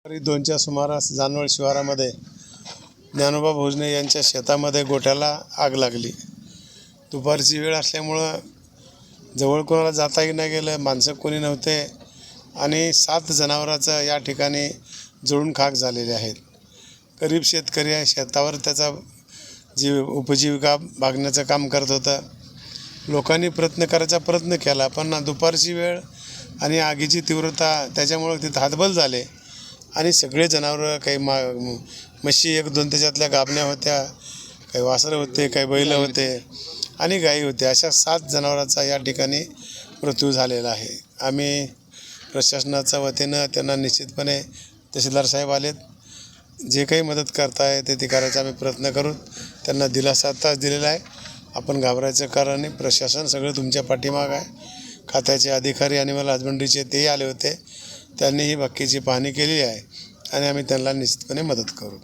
2च्या सुमारास जानवळ शिवारामध्ये ज्ञानोबा भोजने यांच्या शेतामध्ये गोठ्याला आग लागली। दुपारची वेळ असल्यामुळं जवळ कोणाला जाताही नाही गेलं, माणसं कोणी नव्हते आणि 7 जनावरांचं या ठिकाणी जळून खाक झालेले आहेत। गरीब शेतकरी आहे, शेतावर त्याचा उपजीविका भागण्याचं काम करत होता। लोकांनी प्रयत्न केला, पण दुपारची वेळ आणि आगीची तीव्रता त्याच्यामुळे तिथं हातबल झाले आणि सगळे जनावरं, काही म्हशी 1-2 त्याच्यातल्या गाभण्या होत्या, काही वासरं होते, काही बैल होते आणि गायी होत्या, अशा 7 जनावरांचा या ठिकाणी मृत्यू झालेला आहे। आम्ही प्रशासनाच्या वतीनं त्यांना निश्चितपणे तहसीलदार साहेब आलेत, जे काही मदत करताय ते करायचा आम्ही प्रयत्न करू। त्यांना दिलासा आत्ताच दिलेला आहे। आपण घाबरायचं कारण नाही, प्रशासन सगळं तुमच्या पाठीमागं आहे। खात्याचे अधिकारी ॲनिमल हजबंड्रीचे तेही आले होते, त्यांनी ही बाकीची पाहणी केली आहे आणि आम्ही त्यांना निश्चितपणे मदत करू।